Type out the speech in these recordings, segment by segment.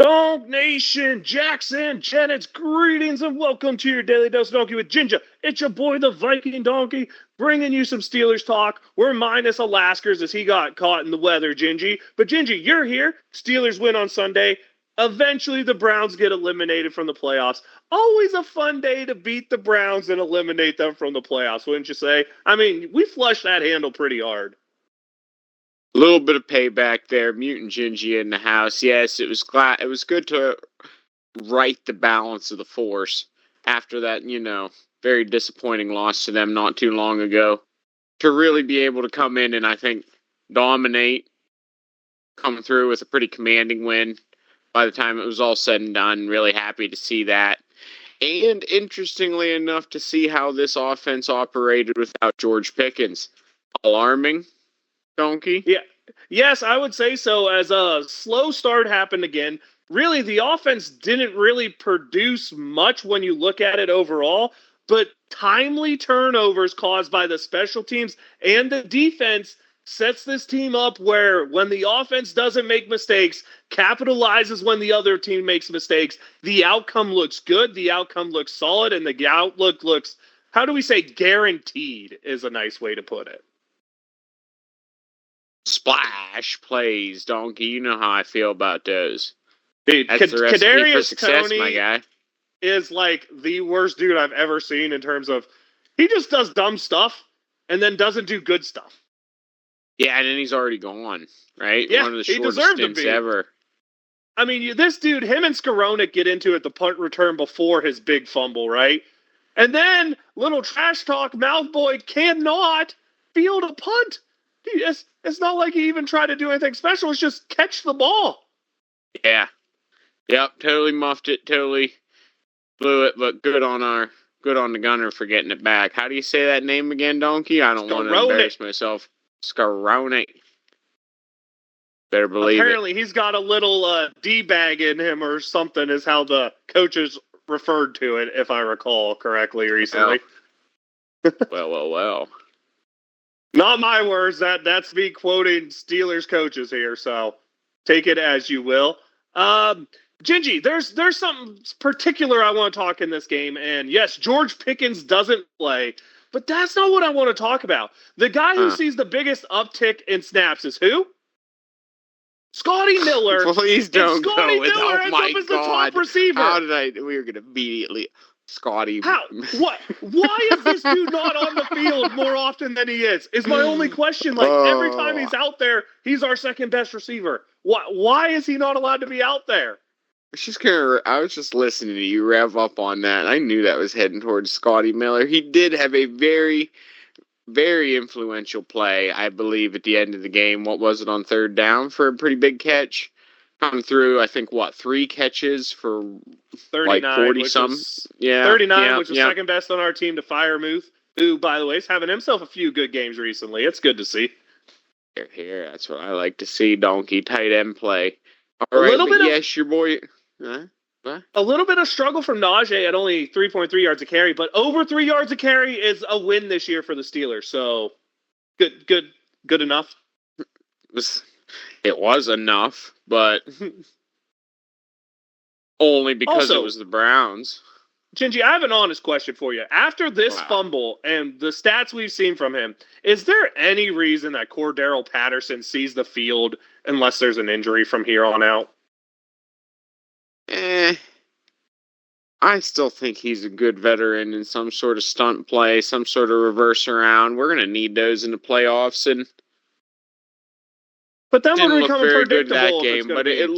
Donk Nation, Jackson, Janet's greetings and welcome to your Daily Dose of Donkey with Ginger. It's your boy, the Viking Donkey, bringing you some Steelers talk. We're minus Alaskers as he got caught in the weather, Gingy. But Gingy, you're here. Steelers win on Sunday. Eventually, the Browns get eliminated from the playoffs. Always a fun day to beat the Browns and eliminate them from the playoffs, wouldn't you say? I mean, we flushed that handle pretty hard. A little bit of payback there. Mutant Gingy in the house. Yes, it was good to right the balance of the force after that, very disappointing loss to them not too long ago. To really be able to come in and I think dominate, come through with a pretty commanding win by the time it was all said and done. Really happy to see that. And interestingly enough, to see how this offense operated without George Pickens. Alarming. Donkey? Yeah. Yes, I would say so. As a slow start happened again, really the offense didn't really produce much when you look at it overall, but timely turnovers caused by the special teams and the defense sets this team up where when the offense doesn't make mistakes, capitalizes when the other team makes mistakes, the outcome looks good, the outcome looks solid, and the outlook looks, how do we say, guaranteed is a nice way to put it. Splash plays, Donkey. You know how I feel about those. Dude, that's the recipe for success, Toney my guy. Is like the worst dude I've ever seen in terms of he just does dumb stuff and then doesn't do good stuff. Yeah, and then he's already gone, right? Yeah, one of the shortest stints ever. I mean, this dude, him and Skowronek get into it the punt return before his big fumble, right? And then little trash talk mouth boy cannot field a punt. Dude, it's not like he even tried to do anything special. It's just catch the ball. Yeah. Yep, totally muffed it, totally blew it, but good on the gunner for getting it back. How do you say that name again, Donkey? I don't want to embarrass myself. Skowronek. Better believe Apparently, he's got a little D-bag in him or something is how the coaches referred to it, if I recall correctly recently. Well. Not my words. That's me quoting Steelers coaches here, so take it as you will. Gingy, there's something particular I want to talk in this game, and yes, George Pickens doesn't play, but that's not what I want to talk about. The guy who sees the biggest uptick in snaps is who? Scotty Miller. Please don't Scotty go with, Miller oh my God. The top receiver. We were going to immediately... Scotty. How? What? Why is this dude not on the field more often than he is my only question. Like, every time he's out there, he's our second best receiver. Why is he not allowed to be out there? I was just listening to you rev up on that. I knew that was heading towards Scotty Miller. He did have a very, very influential play, I believe, at the end of the game. What was it, on third down for a pretty big catch? Come through, I think, 3 catches for 39, like 40-something? Yeah. 39, which was second best on our team to Firemuth, who, by the way, is having himself a few good games recently. It's good to see. Here, that's what I like to see, Donkey. Tight end play. All right, yes, your boy... What? A little bit of struggle from Najee at only 3.3 yards a carry, but over 3 yards a carry is a win this year for the Steelers. So, good enough. It was enough, but only because it was the Browns. Gingy, I have an honest question for you. After this fumble and the stats we've seen from him, is there any reason that Cordero Patterson sees the field unless there's an injury from here on out? I still think he's a good veteran in some sort of stunt play, some sort of reverse around. We're going to need those in the playoffs, and but then didn't we're look very good that game. But it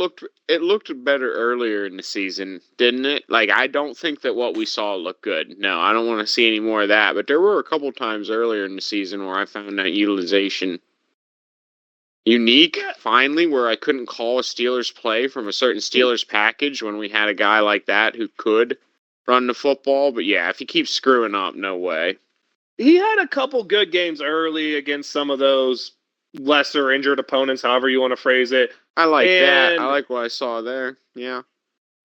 looked better earlier in the season, didn't it? Like, I don't think that what we saw looked good. No, I don't want to see any more of that. But there were a couple times earlier in the season where I found that utilization unique, finally, where I couldn't call a Steelers play from a certain Steelers package when we had a guy like that who could run the football. But yeah, if he keeps screwing up, no way. He had a couple good games early against some of those lesser injured opponents, however you want to phrase it. I like that. I like what I saw there. Yeah.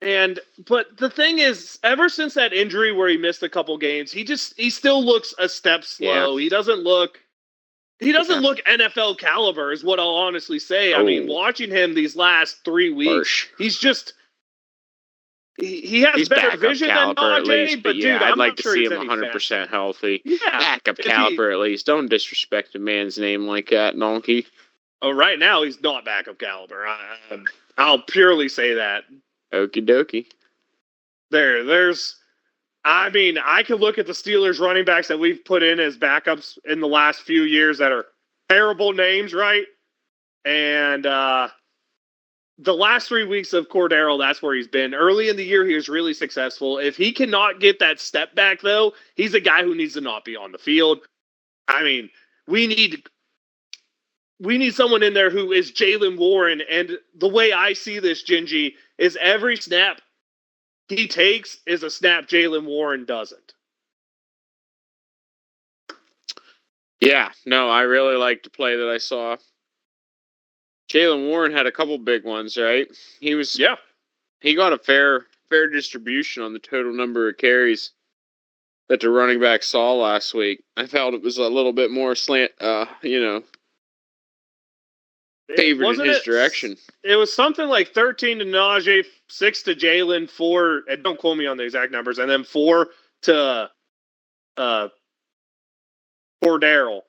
But the thing is, ever since that injury where he missed a couple games, he still looks a step slow. Yeah. He doesn't look NFL caliber, is what I'll honestly say. I mean, watching him these last 3 weeks, he's just he has He's better backup vision than caliber at Najee, least, but but yeah, dude, I'd I'm like not to sure see he's him any faster. 100% healthy. Yeah, Backup if he, caliber at least. Don't disrespect a man's name like that, Donkey. oh, right now he's not backup caliber. I'll purely say that. Okie dokie. There's. I mean, I could look at the Steelers running backs that we've put in as backups in the last few years that are terrible names, right? And the last 3 weeks of Cordero, that's where he's been. Early in the year, he was really successful. If he cannot get that step back, though, he's a guy who needs to not be on the field. I mean, we need someone in there who is Jaylen Warren. And the way I see this, Gingy, is every snap he takes is a snap Jaylen Warren doesn't. Yeah, no, I really liked the play that I saw. Jaylen Warren had a couple big ones, right? Yeah. He got a fair distribution on the total number of carries that the running back saw last week. I felt it was a little bit more slant, favored in Wasn't his it? direction. It was something like 13 to Najee, 6 to Jaylen, 4. And don't quote me on the exact numbers, and then 4 to Cordero.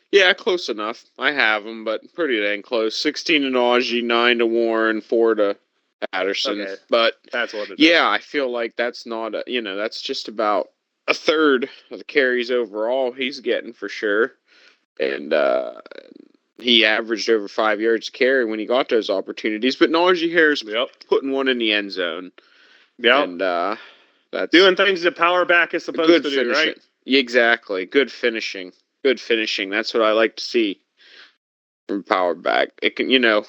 Yeah, close enough. I have him, but pretty dang close. 16 to Najee, 9 to Warren, 4 to Patterson. Okay, but that's what it yeah, I feel like that's not that's just about a third of the carries overall he's getting for sure. And he averaged over 5 yards a carry when he got those opportunities. But Najee Harris putting one in the end zone. Yep. And that's doing things that power back is supposed to do, right? Exactly. Good finishing. Good finishing. That's what I like to see from power back. It can, if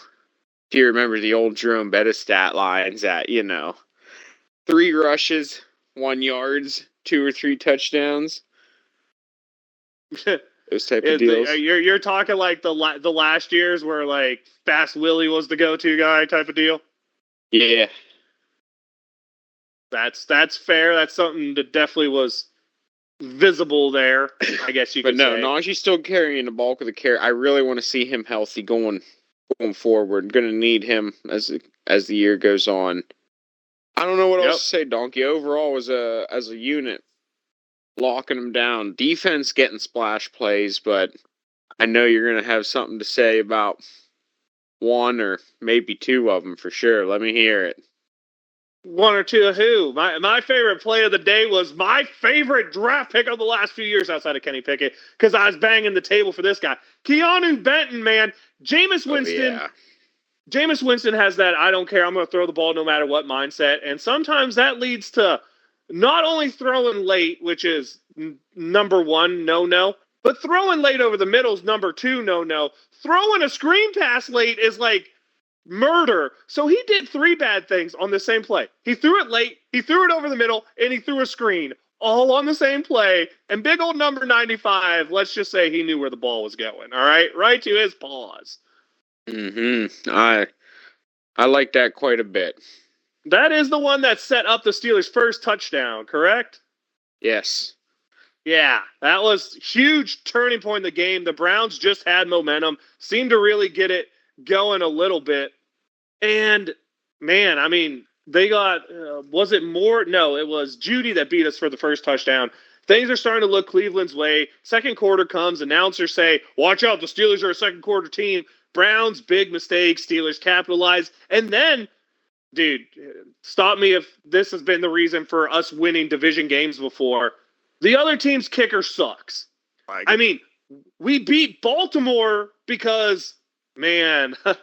you remember the old Jerome Bettis stat lines at, 3 rushes, 1 yards, 2 or 3 touchdowns. Those type of deals. You're talking like the last years where like Fast Willie was the go-to guy type of deal. Yeah, that's fair. That's something that definitely was visible there, I guess you could say. But no, Najee's still carrying the bulk of the carry. I really want to see him healthy going forward. Going to need him as the year goes on. I don't know what else to say, Donkey. Overall, as a unit, locking them down. Defense getting splash plays, but I know you're going to have something to say about one or maybe 2 of them for sure. Let me hear it. 1 or 2 of who? My favorite play of the day was my favorite draft pick of the last few years outside of Kenny Pickett, because I was banging the table for this guy. Keanu Benton, man. Jameis Winston. Oh, yeah. Jameis Winston has that I don't care, I'm going to throw the ball no matter what mindset. And sometimes that leads to not only throwing late, which is number 1, no, but throwing late over the middle is number 2, no. Throwing a screen pass late is like murder. So he did 3 bad things on the same play. He threw it late, he threw it over the middle, and he threw a screen all on the same play. And big old number 95, let's just say he knew where the ball was going. All right? Right to his paws. I like that quite a bit. That is the one that set up the Steelers' first touchdown, correct? Yes. Yeah, that was huge turning point in the game. The Browns just had momentum, seemed to really get it going a little bit. And, man, I mean, they got, was it more? No, it was Judy that beat us for the first touchdown. Things are starting to look Cleveland's way. Second quarter comes, announcers say, watch out, the Steelers are a second quarter team. Browns, big mistake, Steelers capitalize. And then, dude, stop me if this has been the reason for us winning division games before. The other team's kicker sucks. I mean, we beat Baltimore because, man, have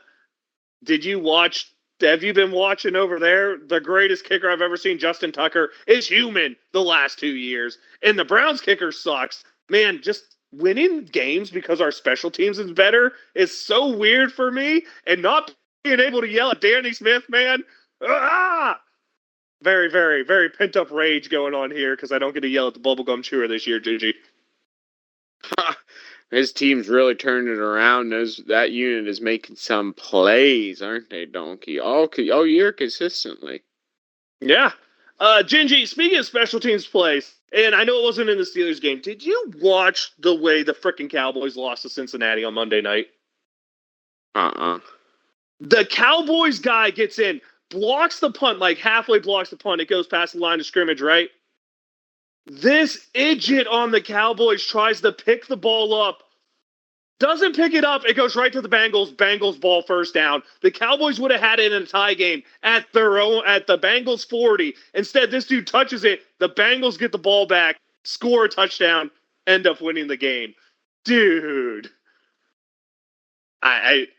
you been watching over there? The greatest kicker I've ever seen, Justin Tucker, is human the last 2 years. And the Browns kicker sucks. Man, just winning games because our special teams is better is so weird for me. And not being able to yell at Danny Smith, man. Very, very, very pent-up rage going on here because I don't get to yell at the bubblegum chewer this year, Gigi. His team's really turned it around. That unit is making some plays, aren't they, Donkey? All year consistently. Yeah. Gingy, speaking of special teams plays, and I know it wasn't in the Steelers game, did you watch the way the frickin' Cowboys lost to Cincinnati on Monday night? Uh-uh. The Cowboys guy gets in, blocks the punt, like halfway blocks the punt. It goes past the line of scrimmage, right? This idiot on the Cowboys tries to pick the ball up. Doesn't pick it up. It goes right to the Bengals. Bengals ball first down. The Cowboys would have had it in a tie game at the Bengals 40. Instead, this dude touches it. The Bengals get the ball back, score a touchdown, end up winning the game. Dude. Yep.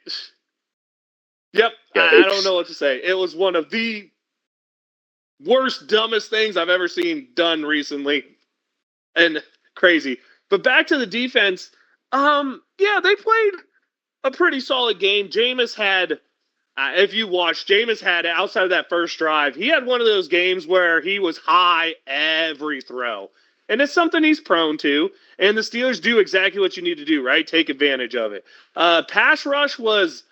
I don't know what to say. It was one of the worst, dumbest things I've ever seen done recently. And crazy. But back to the defense. Yeah, they played a pretty solid game. Jameis had, if you watched, Jameis had, outside of that first drive, he had one of those games where he was high every throw. And it's something he's prone to. And the Steelers do exactly what you need to do, right? Take advantage of it. Pass rush was,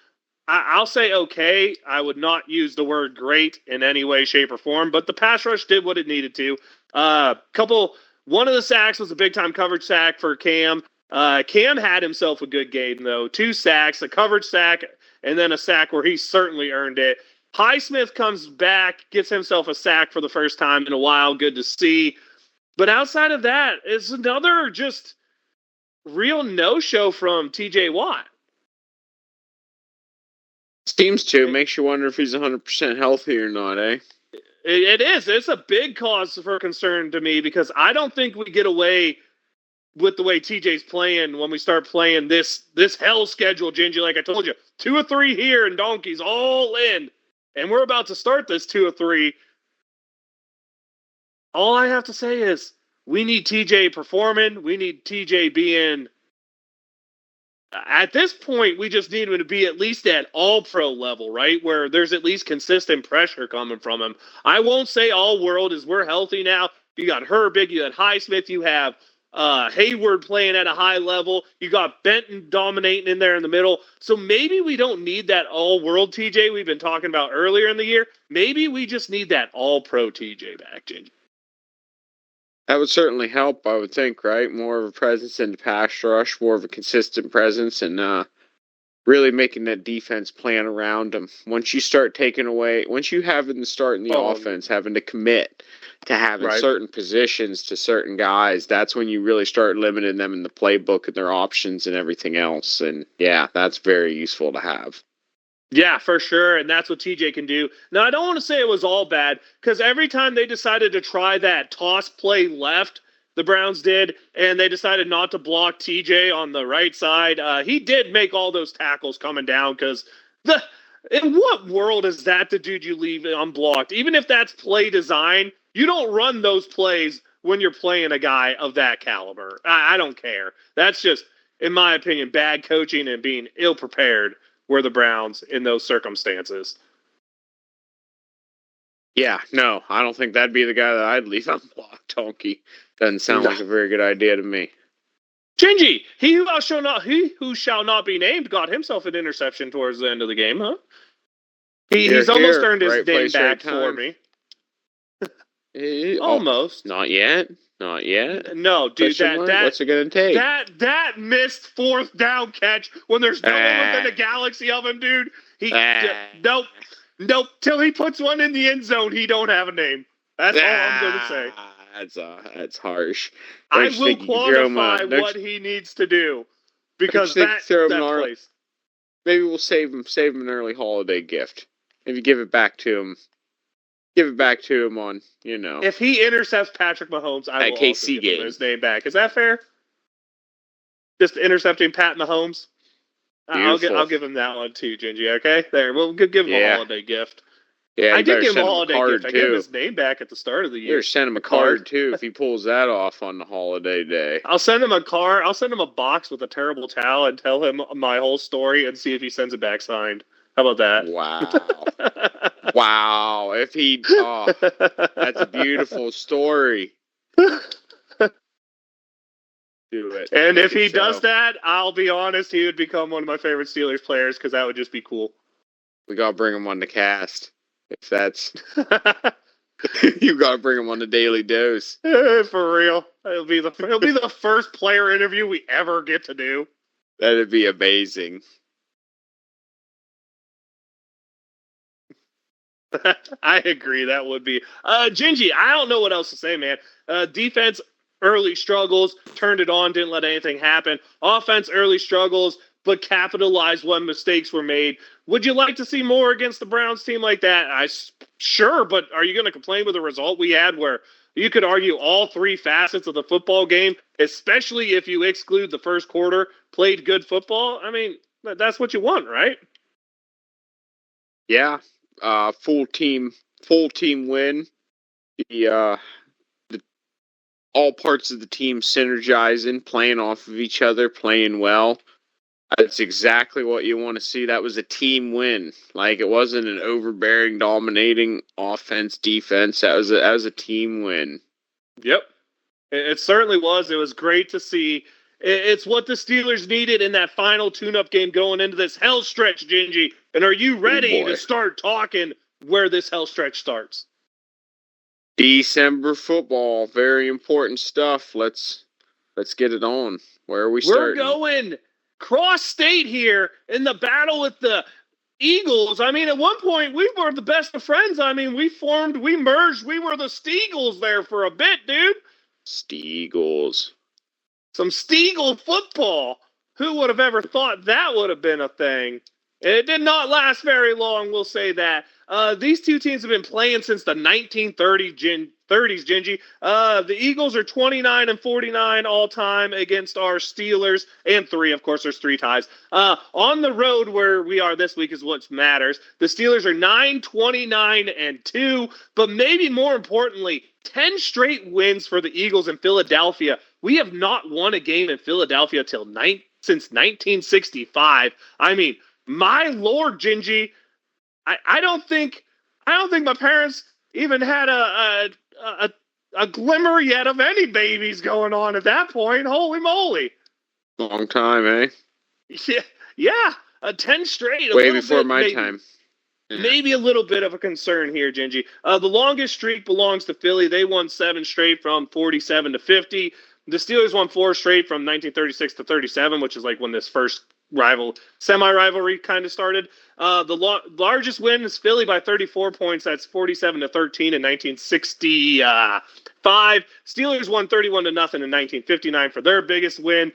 I'll say okay. I would not use the word great in any way, shape, or form, but the pass rush did what it needed to. One of the sacks was a big-time coverage sack for Cam. Cam had himself a good game, though. 2 sacks, a coverage sack, and then a sack where he certainly earned it. Highsmith comes back, gets himself a sack for the first time in a while. Good to see. But outside of that, it's another just real no-show from TJ Watt. Seems to. Makes you wonder if he's 100% healthy or not, eh? It is. It's a big cause for concern to me because I don't think we get away with the way TJ's playing when we start playing this hell schedule, Gingy. Like I told you, 2 or 3 here and Donkeys all in. And we're about to start this 2 or 3. All I have to say is we need TJ performing. We need TJ being... At this point, we just need him to be at least at all-pro level, right? Where there's at least consistent pressure coming from him. I won't say all-world as we're healthy now. You got Herbig, you got Highsmith, you have Hayward playing at a high level. You got Benton dominating in there in the middle. So maybe we don't need that all-world TJ we've been talking about earlier in the year. Maybe we just need that all-pro TJ back, Ginger. That would certainly help, I would think, right? More of a presence in the pass rush, more of a consistent presence, and really making that defense plan around him. Once you start taking away, once you have in the start in the offense, having to commit to having certain positions to certain guys, that's when you really start limiting them in the playbook and their options and everything else. And yeah, that's very useful to have. Yeah, for sure, and that's what TJ can do. Now, I don't want to say it was all bad, because every time they decided to try that toss play left, the Browns did, and they decided not to block TJ on the right side, he did make all those tackles coming down, because in what world is that the dude you leave unblocked? Even if that's play design, you don't run those plays when you're playing a guy of that caliber. I don't care. That's just, in my opinion, bad coaching and being ill-prepared were the Browns in those circumstances. Yeah, no, I don't think that'd be the guy that I'd leave unblocked, Donkey. Doesn't sound like a very good idea to me. Gingy, he who shall not be named got himself an interception towards the end of the game, huh? He's almost earned his name back for me. Almost. Not yet. Not yet. No, dude, what's it going to take? That missed 4th down catch when there's no one within a galaxy of him, dude. Nope. Till he puts one in the end zone, he don't have a name. That's all I'm going to say. That's harsh. I will quantify what he needs to do because that place. Maybe we'll save him an early holiday gift. Maybe give it back to him. Give it back to him on, If he intercepts Patrick Mahomes, I will also give him his name back. Is that fair? Just intercepting Pat Mahomes? I'll give him that one too, Gingy, okay? There, we'll give him a holiday gift. Yeah, I did give him a holiday gift. I gave him his name back at the start of the year. You send him a card, too, if he pulls that off on the holiday day. I'll send him a card. I'll send him a box with a terrible towel and tell him my whole story and see if he sends it back signed. How about that? Wow. Wow. That's a beautiful story. Do it. And if he does that, I'll be honest, he would become one of my favorite Steelers players because that would just be cool. We got to bring him on the cast. If that's... you got to bring him on the Daily Dose. For real. It'll be the first player interview we ever get to do. That'd be amazing. I agree. That would be Gingy. I don't know what else to say, man. Defense early struggles, turned it on, didn't let anything happen. Offense early struggles, but capitalized when mistakes were made. Would you like to see more against the Browns team like that? Sure, but are you going to complain with the result we had, where you could argue all three facets of the football game, especially if you exclude the first quarter, played good football? I mean, that's what you want, right? Yeah, full team win. The all parts of the team synergizing, playing off of each other, playing well. That's exactly what you want to see. That was a team win. Like, it wasn't an overbearing, dominating offense, defense. That was a team win. Yep. It certainly was. It was great to see. It's what the Steelers needed in that final tune-up game going into this hell stretch, Gingy. And are you Oh ready to boy. start talking where this hell stretch starts? December football, very important stuff. Let's get it on. Where are we We're starting? going cross-state here in the battle with the Eagles. I mean, at one point, we were the best of friends. I mean, we merged. We were the Steagles there for a bit, dude. Steagles. Some Steagle football. Who would have ever thought that would have been a thing? It did not last very long, we'll say that. These two teams have been playing since the 1930s, Gingy. The Eagles are 29 and 49 all time against our Steelers, and three, of course, there's three ties. On the road where we are this week is what matters. The Steelers are 9-29 and 2, but maybe more importantly, 10 straight wins for the Eagles in Philadelphia. We have not won a game in Philadelphia since 1965. I mean, my lord, Gingy, I don't think my parents even had a glimmer yet of any babies going on at that point. Holy moly! Long time, eh? Yeah, yeah, a 10 straight, a Way little before bit my maybe. time. Yeah. Maybe a little bit of a concern here, Gingy. The longest streak belongs to Philly. They won 7 straight from 47 to 50. The Steelers won 4 straight from 1936 to 37, which is like when this first semi-rivalry kind of started. The largest win is Philly by 34 points. That's 47 to 13 in 1965. Steelers won 31 to nothing in 1959 for their biggest win.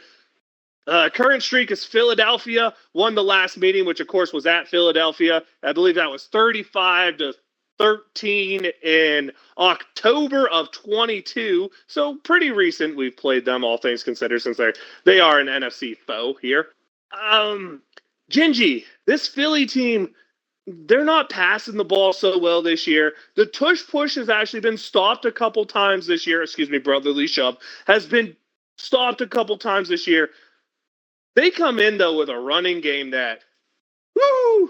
Current streak is Philadelphia won the last meeting, which of course was at Philadelphia. I believe that was 35 to 13 in October of 22. So pretty recent. We've played them, all things considered, since they are an NFC foe here. Gingy, this Philly team, they're not passing the ball so well this year. The tush push has actually been stopped a couple times this year. Excuse me, brotherly shove has been stopped a couple times this year. They come in though with a running game that, woo,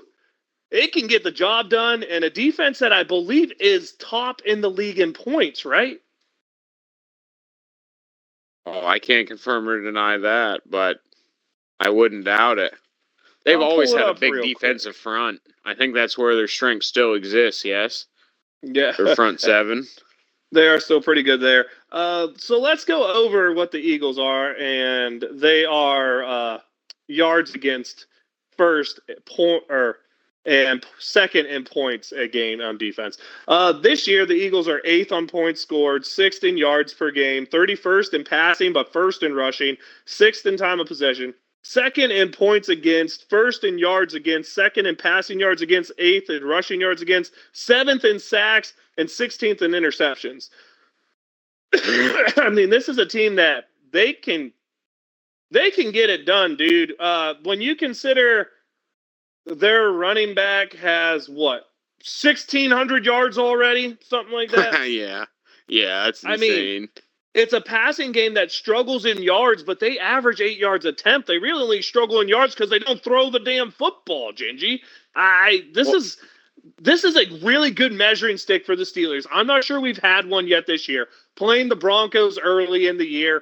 it can get the job done, and a defense that I believe is top in the league in points, right? Oh, I can't confirm or deny that, but I wouldn't doubt it. They've I'll always pull it had a up big real quick. defensive front. I think that's where their strength still exists, yes? Yeah, Their front seven. they are still pretty good there. So let's go over what the Eagles are, and they are yards against first point or and second in points a game on defense. This year, the Eagles are eighth on points scored, sixth in yards per game, 31st in passing, but first in rushing, sixth in time of possession, second in points against, first in yards against, second in passing yards against, eighth in rushing yards against, seventh in sacks, and 16th in interceptions. I mean, this is a team that they can get it done, dude. When you consider their running back has what 1,600 yards already, something like that. Yeah. Yeah, that's I mean, insane. it's a passing game that struggles in yards, but they average 8 yards a attempt. They really only struggle in yards because they don't throw the damn football, Gingy. This Well, is a really good measuring stick for the Steelers. I'm not sure we've had one yet this year. Playing the Broncos early in the year,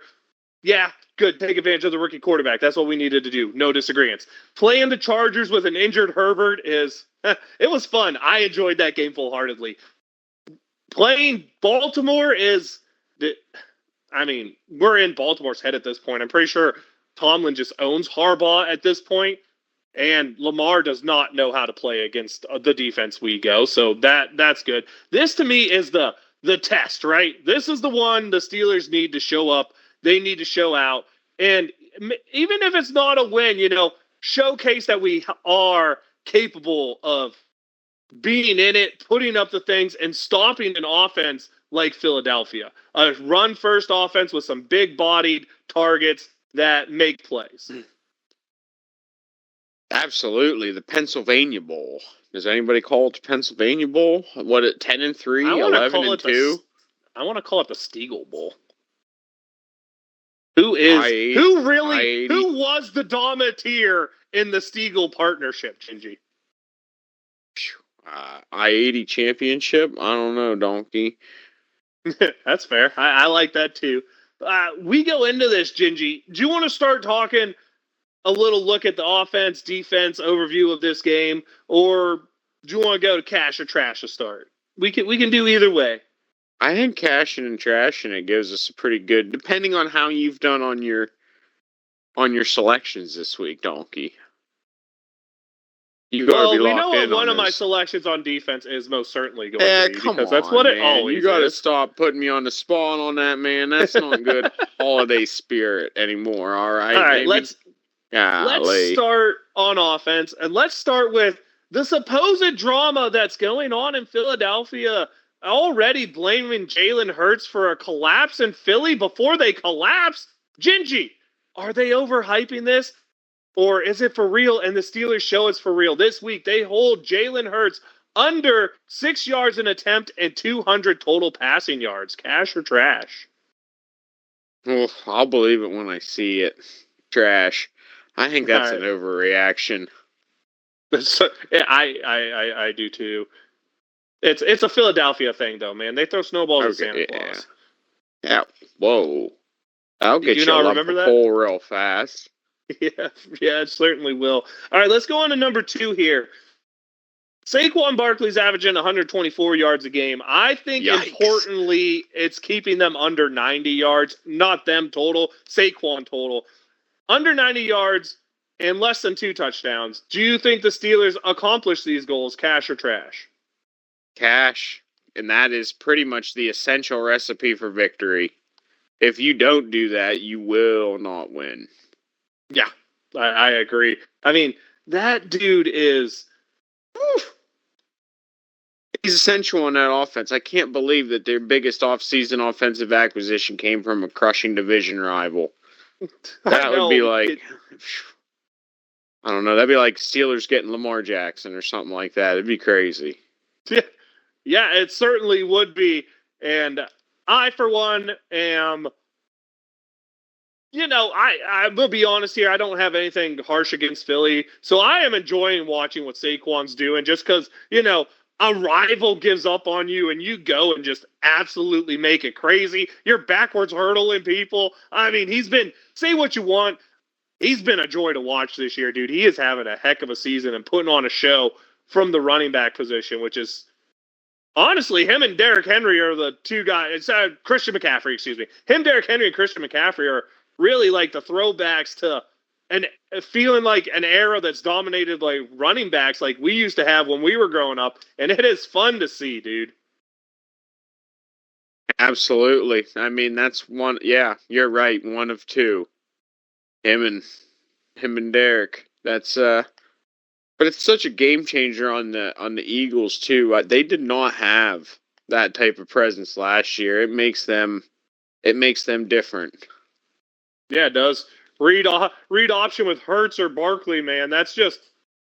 yeah, good. Take advantage of the rookie quarterback. That's what we needed to do. No disagreements. Playing the Chargers with an injured Herbert it was fun. I enjoyed that game full-heartedly. Playing Baltimore I mean, we're in Baltimore's head at this point. I'm pretty sure Tomlin just owns Harbaugh at this point. and Lamar does not know how to play against the defense we go. So that's good. This to me is the test, right? This is the one the Steelers need to show up. They need to show out, and even if it's not a win, showcase that we are capable of being in it, putting up the things, and stopping an offense like Philadelphia. A run first offense with some big bodied targets that make plays. Absolutely, the Pennsylvania Bowl. Does anybody call it the Pennsylvania Bowl? What, 10-3, 11-2? I want to call it the Stiegel Bowl. Who was the dominateur in the Stiegel partnership, Gingy? I-80 championship? I don't know, Donkey. That's fair. I like that too. We go into this, Gingy. Do you want to start talking a little look at the offense, defense overview of this game, or do you want to go to cash or trash to start? We can do either way. I think cashing and trashing it gives us a pretty good, depending on how you've done on your selections this week, Donkey. We know what one of my selections on defense is most certainly going to be, because that's what it always is. You got to stop putting me on the spot on that, man. That's not good holiday spirit anymore. All right. All right. Let's start on offense, and let's start with the supposed drama that's going on in Philadelphia. Already blaming Jalen Hurts for a collapse in Philly before they collapse. Gingy, are they overhyping this? Or is it for real and the Steelers show it's for real? This week, they hold Jalen Hurts under 6 yards an attempt and 200 total passing yards. Cash or trash? Well, I'll believe it when I see it. Trash. I think that's an overreaction. I do too. It's a Philadelphia thing, though, man. They throw snowballs at Santa Claus. Yeah. Whoa. I'll get you a lump of coal real fast. Yeah, it certainly will. All right, let's go on to number 2 here. Saquon Barkley's averaging 124 yards a game. I think, importantly, it's keeping them under 90 yards, not them total, Saquon total. Under 90 yards and less than 2 touchdowns. Do you think the Steelers accomplish these goals, cash or trash? Cash, and that is pretty much the essential recipe for victory. If you don't do that, you will not win. Yeah, I agree. I mean, that dude is... Oof. He's essential in that offense. I can't believe that their biggest offseason offensive acquisition came from a crushing division rival. That would be like... I don't know. That'd be like Steelers getting Lamar Jackson or something like that. It'd be crazy. Yeah, it certainly would be. And I, for one, am... I will be honest here. I don't have anything harsh against Philly. So I am enjoying watching what Saquon's doing, just because, a rival gives up on you and you go and just absolutely make it crazy. You're backwards hurdling people. I mean, say what you want, he's been a joy to watch this year, dude. He is having a heck of a season and putting on a show from the running back position, which is... Honestly, him and Derrick Henry are the two guys. Christian McCaffrey, excuse me. Derrick Henry, and Christian McCaffrey are really like the throwbacks to feeling like an era that's dominated like running backs like we used to have when we were growing up. And it is fun to see, dude. Absolutely. I mean, that's one. Yeah, you're right. One of two. Him and Derrick. That's but it's such a game changer on the Eagles too. They did not have that type of presence last year. It makes them different. Yeah, it does. Read option with Hurts or Barkley, man. That's just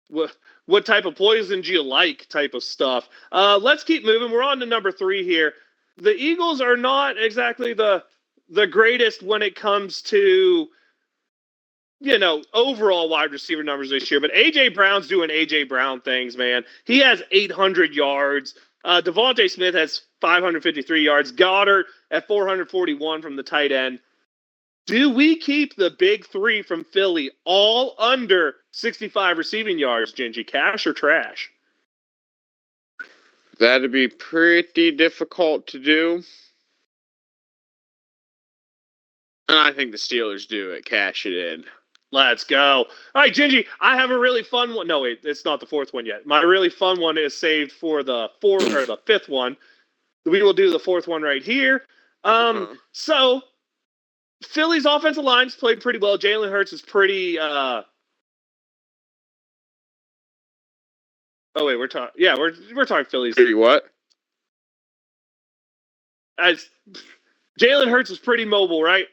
what type of poison do you like type of stuff. Let's keep moving. We're on to number 3 here. The Eagles are not exactly the greatest when it comes to overall wide receiver numbers this year. But A.J. Brown's doing A.J. Brown things, man. He has 800 yards. Devontae Smith has 553 yards. Goddard at 441 from the tight end. Do we keep the big 3 from Philly all under 65 receiving yards, Gingy? Cash or trash? That'd be pretty difficult to do. And I think the Steelers do it. Cash it in. Let's go. All right, Gingy, I have a really fun one. No, wait, it's not the fourth one yet. My really fun one is saved for the fourth or the fifth one. We will do the fourth one right here. So Philly's offensive line's played pretty well. Jalen Hurts is pretty. Oh wait, we're talking. Yeah, we're talking Phillies. Pretty what? As Jalen Hurts is pretty mobile, right?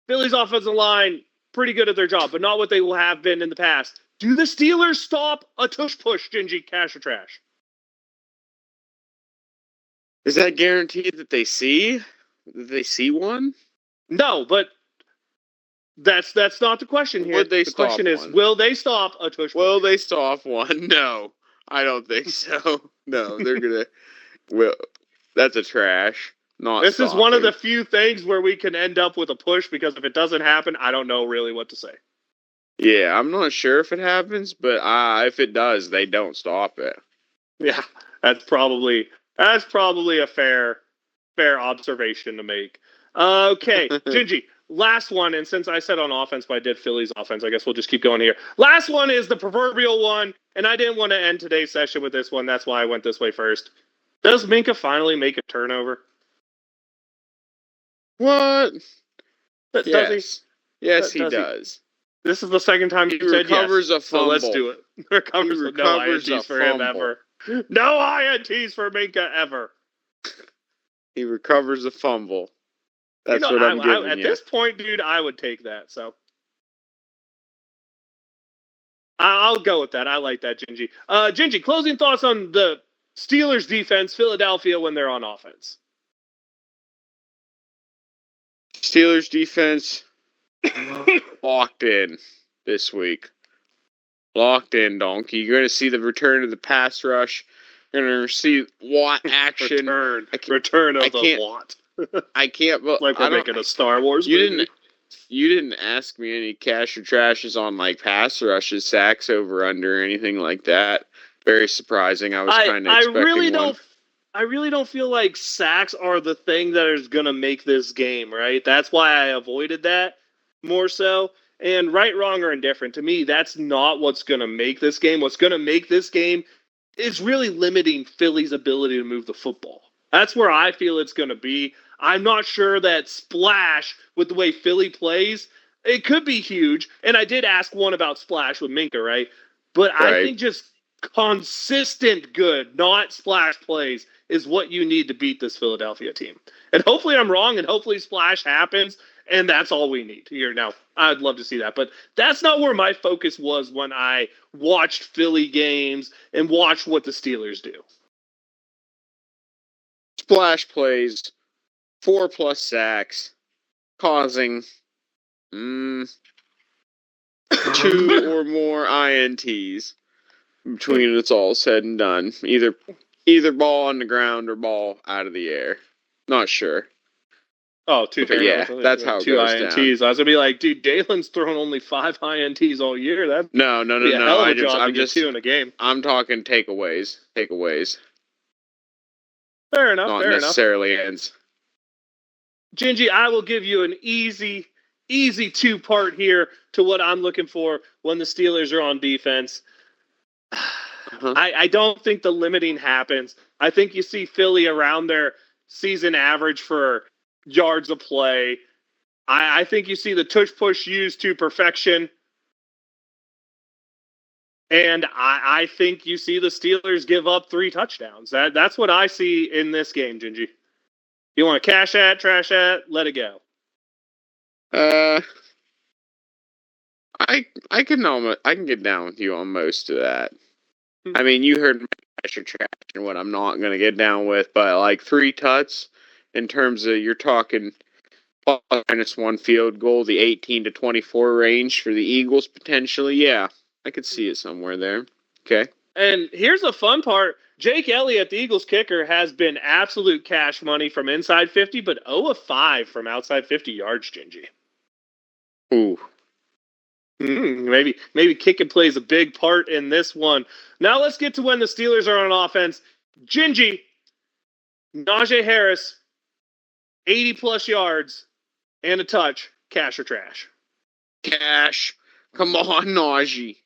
Philly's offensive line pretty good at their job, but not what they will have been in the past. Do the Steelers stop a tush push, Gingy, cash or trash? Is that guaranteed that they see? That they see one? No, but that's not the question here. Would they the stop question is, one? will they stop a tush push? Will they stop one? No, I don't think so. No, they're gonna. Well, that's a trash. Not. This stopping. is one of the few things where we can end up with a push because if it doesn't happen, I don't know really what to say. Yeah, I'm not sure if it happens, but if it does, they don't stop it. Yeah, that's probably a fair observation to make. Okay, Gingy, last one, and since I said on offense, but I did Philly's offense, I guess we'll just keep going here. Last one is the proverbial one, and I didn't want to end today's session with this one. That's why I went this way first. Does Minka finally make a turnover? What? Does yes. he? Yes, he does. This is the second time you said recovers yes, a fumble. so let's do it. Recovers no INTs for him ever. No INTs for Minka ever. He recovers a fumble. That's what I'm giving at you. this point, dude, I would take that. So I'll go with that. I like that, Gingy. Gingy, closing thoughts on the Steelers defense, Philadelphia, when they're on offense. Steelers defense locked in this week. Locked in, donkey. You're going to see the return of the pass rush. You're going to see Watt action. Return of the Watt. I can't. But like we're making a Star Wars movie. You didn't ask me any cash or trashes on like pass rushes, sacks over under, anything like that. Very surprising. I was kind of expecting one. I really don't feel like sacks are the thing that is going to make this game, right? That's why I avoided that more so. And right, wrong, or indifferent, to me, that's not what's going to make this game. What's going to make this game is really limiting Philly's ability to move the football. That's where I feel it's going to be. I'm not sure that splash with the way Philly plays, it could be huge. And I did ask one about splash with Minka, right? But I think just consistent good, not splash plays, is what you need to beat this Philadelphia team. And hopefully I'm wrong, and hopefully splash happens, and that's all we need here. Now, I'd love to see that, but that's not where my focus was when I watched Philly games and watched what the Steelers do. Splash plays, 4+ sacks, causing 2 or more INTs between it's all said and done. Either ball on the ground or ball out of the air. Not sure. Oh, 2 turnovers. Yeah, that's how it 2 goes INTs. down. I was gonna be like, dude, Dalen's thrown only 5 INTs all year. That'd no. be a hell of a job to get 2 in a game. I'm talking takeaways. Fair enough. Not necessarily ends. Gingy, I will give you an easy 2-part here to what I'm looking for when the Steelers are on defense. I don't think the limiting happens. I think you see Philly around their season average for yards of play. I think you see the tush push used to perfection. And I think you see the Steelers give up 3 touchdowns. That's what I see in this game, Gingy. You want to cash at, trash at, let it go. I can get down with you on most of that. I mean, you heard my cash or trash and what I'm not going to get down with, but like 3 tuts in terms of you're talking ±1 field goal, the 18 to 24 range for the Eagles potentially. Yeah, I could see it somewhere there. Okay. And here's the fun part. Jake Elliott, the Eagles kicker, has been absolute cash money from inside 50, but 0 of 5 from outside 50 yards, Gingy. Ooh. Maybe kicking plays a big part in this one. Now let's get to when the Steelers are on offense. Gingy, Najee Harris, 80-plus yards and a touch. Cash or trash? Cash. Come on, Najee.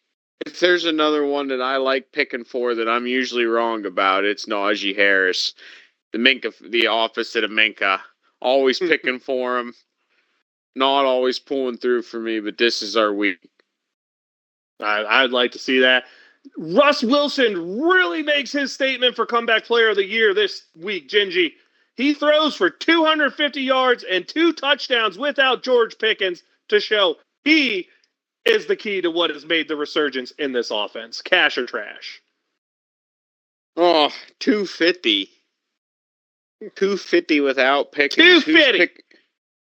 If there's another one that I like picking for that I'm usually wrong about, it's Najee Harris. The opposite of Minka. Always picking for him. Not always pulling through for me, but this is our week. I'd like to see that. Russ Wilson really makes his statement for comeback player of the year this week, Gingy. He throws for 250 yards and 2 touchdowns without George Pickens to show he is the key to what has made the resurgence in this offense. Cash or trash? Oh, 250. 250 without Pickens. 250.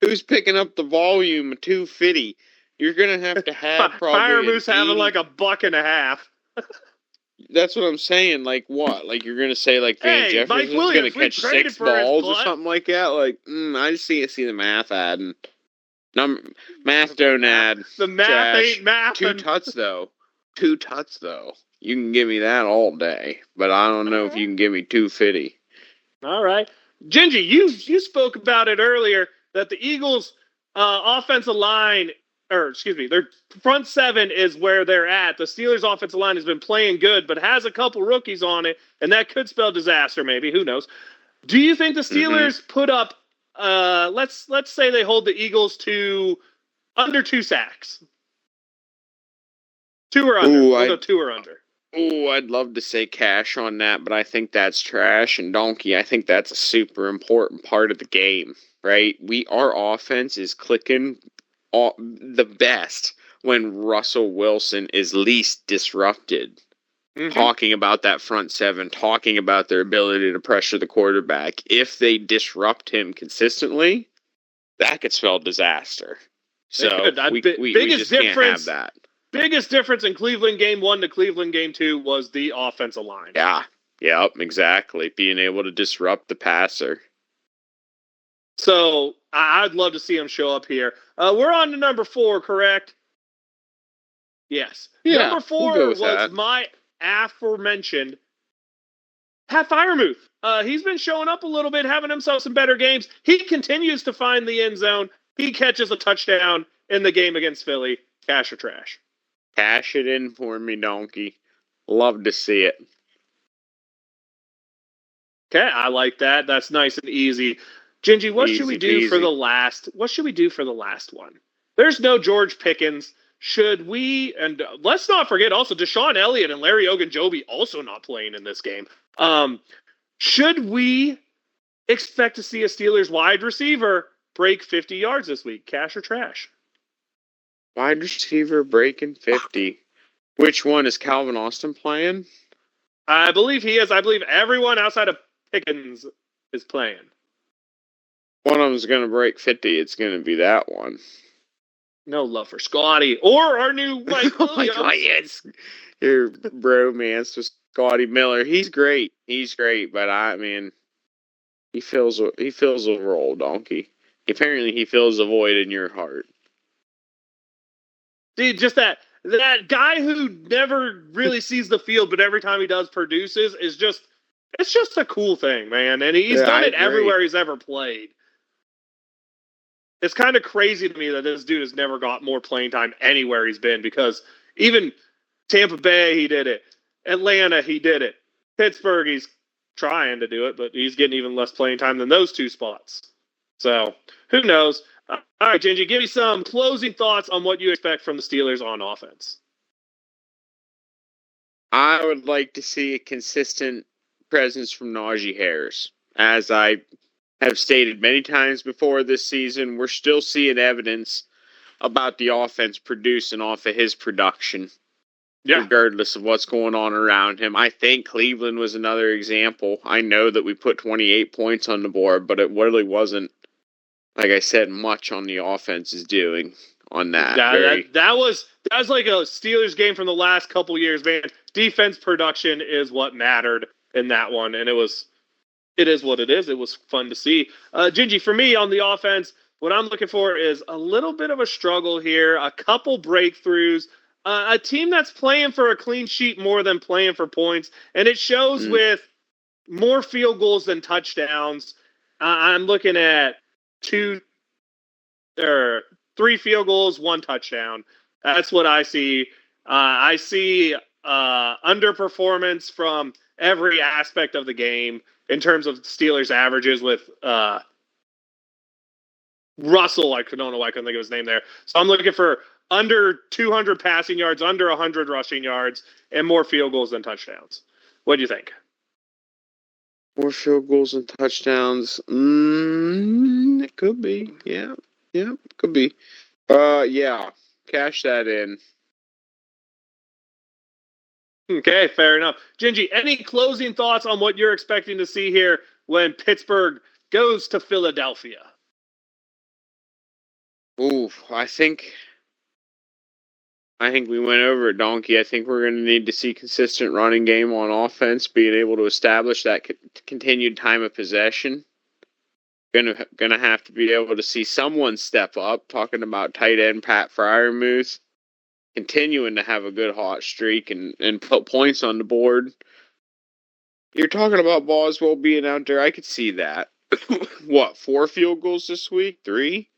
Who's picking up the volume of 250? You're going to have probably Fire Moose having like $1.50. That's what I'm saying. Like what? Like you're gonna say like Van Jefferson's gonna catch 6 balls or something like that? Like I just see the math adding. Math don't add. The math trash. ain't math. 2 tuts though. 2 tuts though. You can give me that all day, but I don't know if you can give me 250. All right, Gingy, you spoke about it earlier that the Eagles' offensive line, or excuse me, their front 7 is where they're at. The Steelers' offensive line has been playing good, but has a couple rookies on it, and that could spell disaster. Maybe, who knows? Do you think the Steelers put up? Let's say they hold the Eagles to under 2 sacks. 2 or under. We'll go 2 or under. Oh, I'd love to say cash on that, but I think that's trash. And Donkey, I think that's a super important part of the game, right? Our offense is clicking the best when Russell Wilson is least disrupted. Mm-hmm. Talking about that front 7, talking about their ability to pressure the quarterback. If they disrupt him consistently, that could spell disaster. So we just can't have that. Biggest difference in Cleveland game 1 to Cleveland game 2 was the offensive line. Yeah. Yep, exactly. Being able to disrupt the passer. So I'd love to see him show up here. We're on to number 4, correct? Yes. Yeah, number 4 was my aforementioned Pat Freiermuth. He's been showing up a little bit, having himself some better games. He continues to find the end zone. He catches a touchdown in the game against Philly. Cash or trash? Cash it in for me, Donkey. Love to see it. Okay, I like that. That's nice and easy. Gingy, what should we do for the last? What should we do for the last one? There's no George Pickens. Should we? And let's not forget also Deshaun Elliott and Larry Ogunjobi also not playing in this game. Should we expect to see a Steelers wide receiver break 50 yards this week? Cash or trash? Wide receiver breaking 50. Which one is Calvin Austin playing? I believe he is. I believe everyone outside of Pickens is playing. One of them's going to break 50. It's going to be that one. No love for Scotty or our new Mike Williams. Oh my God, yes. Your bromance with Scotty Miller. He's great. But I mean, he fills a role, Donkey. Apparently, he fills a void in your heart. Dude, just that guy who never really sees the field, but every time he does produces it's just a cool thing, man. And he's done it everywhere he's ever played. It's kind of crazy to me that this dude has never got more playing time anywhere he's been, because even Tampa Bay, he did it. Atlanta, he did it. Pittsburgh, he's trying to do it, but he's getting even less playing time than those 2 spots. So, who knows? All right, Gingy, give me some closing thoughts on what you expect from the Steelers on offense. I would like to see a consistent presence from Najee Harris. As I have stated many times before this season, we're still seeing evidence about the offense producing off of his production, regardless of what's going on around him. I think Cleveland was another example. I know that we put 28 points on the board, but it really wasn't, like I said, much on the offense is doing on that. That was like a Steelers game from the last couple years, man. Defense production is what mattered in that one, and it is what it is. It was fun to see. Gingy, for me on the offense, what I'm looking for is a little bit of a struggle here, a couple breakthroughs, a team that's playing for a clean sheet more than playing for points, and it shows with more field goals than touchdowns. I'm looking at 3 field goals, 1 touchdown. That's what I see. I see underperformance from every aspect of the game in terms of Steelers averages with Russell. I don't know why I couldn't think of his name there. So I'm looking for under 200 passing yards, under 100 rushing yards, and more field goals than touchdowns. What do you think? More field goals and touchdowns. It could be. Yeah. Yeah, could be. Yeah. Cash that in. Okay, fair enough. Gingy, any closing thoughts on what you're expecting to see here when Pittsburgh goes to Philadelphia? Ooh, I think we went over it, Donkey. I think we're going to need to see consistent running game on offense, being able to establish that continued time of possession. Gonna have to be able to see someone step up. Talking about tight end Pat Freiermuth, continuing to have a good hot streak and put points on the board. You're talking about Boswell being out there. I could see that. What, 4 field goals this week? 3?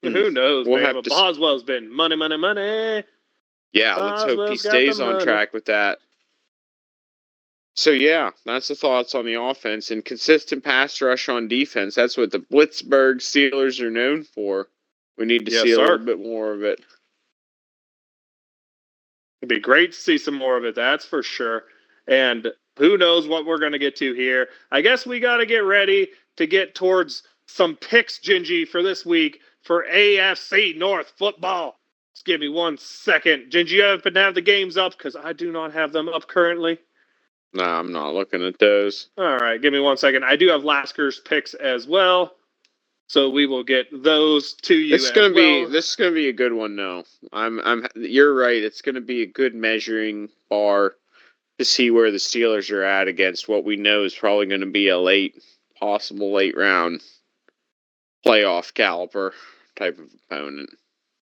Who knows, We'll man? have But to. Boswell's been money, money, money. Yeah, let's hope he Boswell's got the stays on money. track with that. So yeah, that's the thoughts on the offense and consistent pass rush on defense. That's what the Blitzburg Steelers are known for. We need to Yes, see a little sir. bit more of it. It'd be great to see some more of it, that's for sure. And who knows what we're going to get to here. I guess we got to get ready to get towards some picks, Gingy, for this week for AFC North football. Just give me 1 second. Gingy, you happen to have the games up because I do not have them up currently. Nah, I'm not looking at those. All right, give me 1 second. I do have Lasker's picks as well. So we will get those to you This is gonna well. be a good one though. You're right, it's gonna be a good measuring bar to see where the Steelers are at against what we know is probably gonna be a possible late round playoff caliber type of opponent.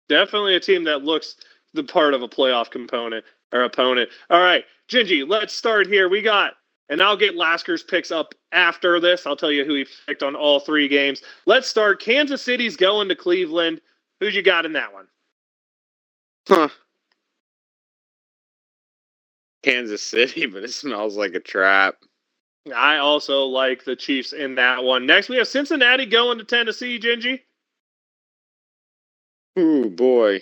Definitely a team that looks the part of a playoff component or opponent. All right, Gingy, let's start here. We got, and I'll get Lasker's picks up after this. I'll tell you who he picked on all 3 games. Let's start. Kansas City's going to Cleveland. Who you got in that one? Huh. Kansas City, but it smells like a trap. I also like the Chiefs in that one. Next, we have Cincinnati going to Tennessee, Gingy. Ooh, boy.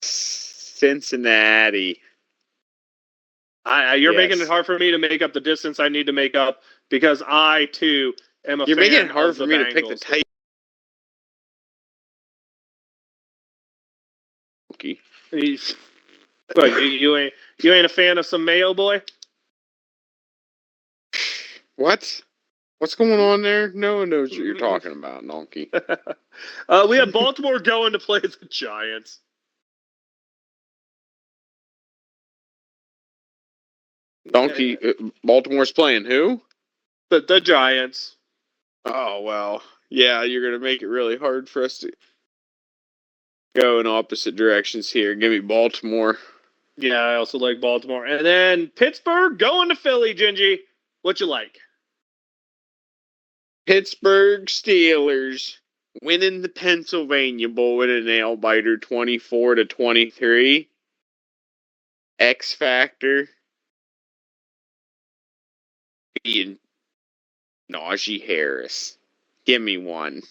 Cincinnati. You're Yes. making it hard for me to make up the distance I need to make up because I, too, am a You're fan making it hard of for the me Bengals. to pick the tight. What, you ain't a fan of some Mayo boy? What? What's going on there? No one knows what you're talking about, Donkey. We have Baltimore going to play the Giants. Donkey, Baltimore's playing who? The Giants. Oh, well. Yeah, you're going to make it really hard for us to go in opposite directions here. Give me Baltimore. Yeah, I also like Baltimore. And then Pittsburgh going to Philly, Gingy. What you like? Pittsburgh Steelers winning the Pennsylvania Bowl with a nail biter 24-23. X Factor being Najee Harris. Give me one.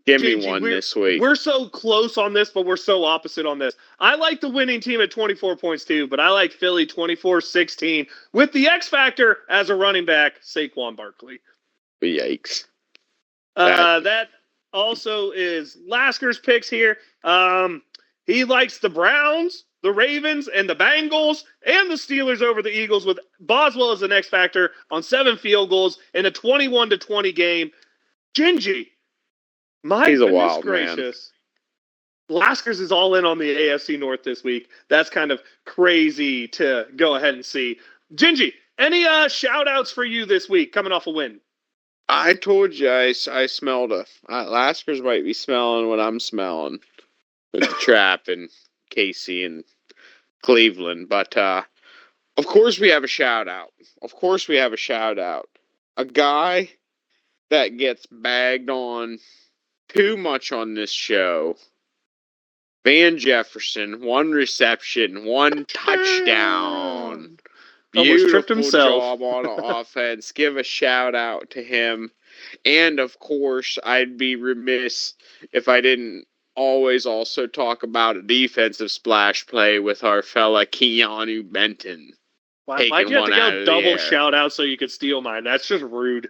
Give me one this week. We're so close on this, but we're so opposite on this. I like the winning team at 24 points too, but I like Philly 24-16 with the X Factor as a running back, Saquon Barkley. Yikes. That also is Lasker's picks here. He likes the Browns, the Ravens, and the Bengals, and the Steelers over the Eagles with Boswell as an X Factor on 7 field goals in a 21-20 game. Gingy. He's a wild gracious. Man. Laskers is all in on the AFC North this week. That's kind of crazy to go ahead and see. Gingy, any shout outs for you this week coming off a win? I told you I smelled Laskers might be smelling what I'm smelling with the trap and Casey and Cleveland. But of course we have a shout out. A guy that gets bagged on too much on this show Van Jefferson, 1 reception, 1 touchdown. Almost tripped Beautiful himself. job on offense. Give a shout out to him. And of course, I'd be remiss if I didn't always also talk about a defensive splash play with our fella Keanu Benton Why'd taking you have one to out go of the double air. shout out so you could steal mine? That's just rude.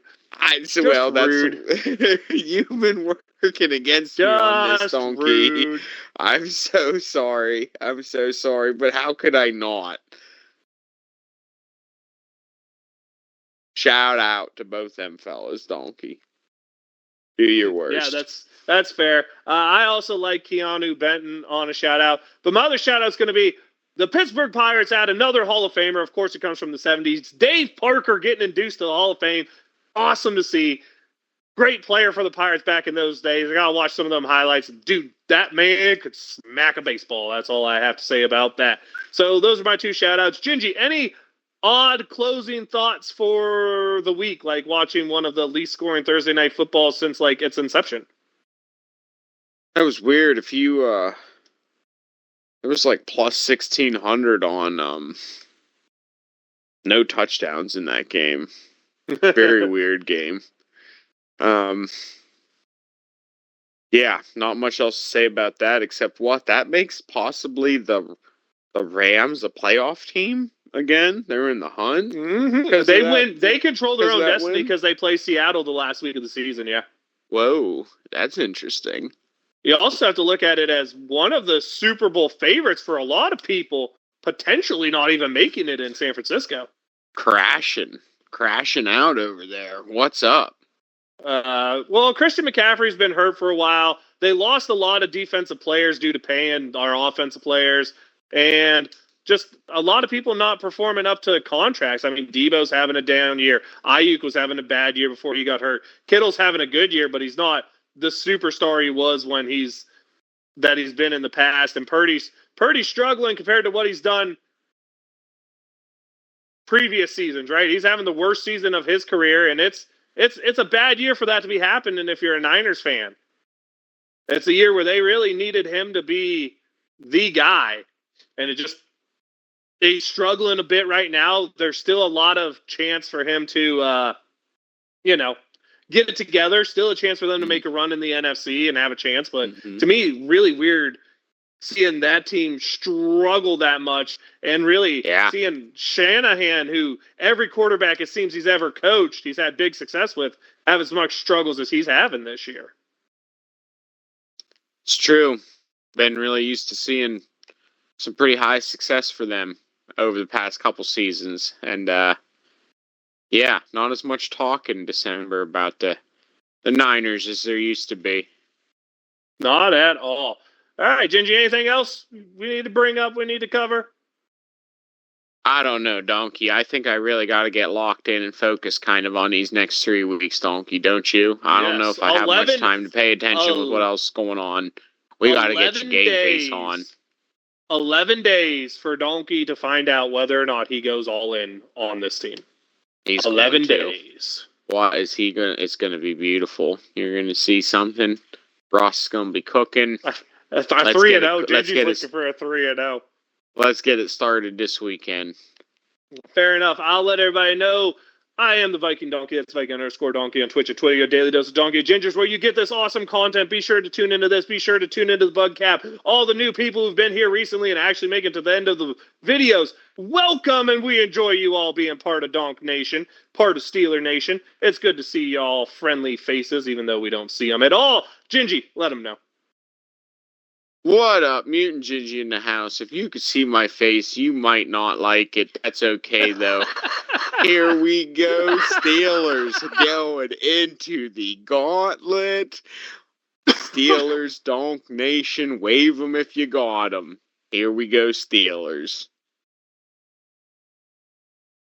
Well, rude. that's you've been working against me on this, Just donkey. rude. I'm so sorry. I'm so sorry, but how could I not? Shout out to both them fellas, donkey. Do your Yeah, worst. that's fair. I also like Keanu Benton on a shout out, but my other shout out is going to be the Pittsburgh Pirates add another Hall of Famer. Of course, it comes from the 70s. Dave Parker getting induced to the Hall of Fame. Awesome to see. Great player for the Pirates back in those days. I got to watch some of them highlights. Dude, that man could smack a baseball. That's all I have to say about that. So those are my 2 shout outs. Gingy, any odd closing thoughts for the week, like watching one of the least scoring Thursday night football since like its inception? That was weird. If you it was like plus 1,600 on no touchdowns in that game. Very weird game. Yeah, not much else to say about that except what that makes possibly the Rams a playoff team again. They're in the hunt. Mm-hmm. They win. They control their own destiny because they play Seattle the last week of the season. Yeah. Whoa, that's interesting. You also have to look at it as one of the Super Bowl favorites for a lot of people, potentially not even making it in San Francisco. Crashing out over there. What's up? Well, Christian McCaffrey's been hurt for a while. They lost a lot of defensive players due to paying our offensive players, and just a lot of people not performing up to contracts. I mean, Debo's having a down year. Ayuk was having a bad year before he got hurt. Kittle's having a good year, but he's not the superstar he was when he's been in the past. And Purdy's struggling compared to what he's done previous seasons, right? He's having the worst season of his career, and it's a bad year for that to be happening if you're a Niners fan. It's a year where they really needed him to be the guy, and he's struggling a bit right now. There's still a lot of chance for him to, get it together. Still a chance for them to make a run in the NFC and have a chance. But to me, really weird seeing that team struggle that much and really seeing Shanahan, who every quarterback it seems he's ever coached, he's had big success with, have as much struggles as he's having this year. It's true. Been really used to seeing some pretty high success for them over the past couple seasons. And, not as much talk in December about the Niners as there used to be. Not at all. All right, Gingy, anything else we need to bring up, we need to cover? I don't know, Donkey. I think I really got to get locked in and focus kind of on these next 3 weeks, Donkey, don't you? I don't know if I have much time to pay attention with what else is going on. We got to get your game face on. 11 days for Donkey to find out whether or not he goes all in on this team. He's 11 days. Why is he going to? It's going to be beautiful. You're going to see something. Ross is going to be cooking. 3-0. Gingy's looking for a 3-0. Let's get it started this weekend. Fair enough. I'll let everybody know I am the Viking Donkey. That's Viking_Donkey on Twitch, at Twitter, your daily dose of Donkey Gingers, where you get this awesome content. Be sure to tune into this. Be sure to tune into the Bug Cap. All the new people who've been here recently and actually make it to the end of the videos, welcome, and we enjoy you all being part of Donk Nation, part of Steeler Nation. It's good to see y'all friendly faces, even though we don't see them at all. Gingy, let them know. What up, Mutant Gingy in the house? If you could see my face, you might not like it. That's okay, though. Here we go, Steelers going into the gauntlet. Steelers, Donk Nation, wave them if you got them. Here we go, Steelers.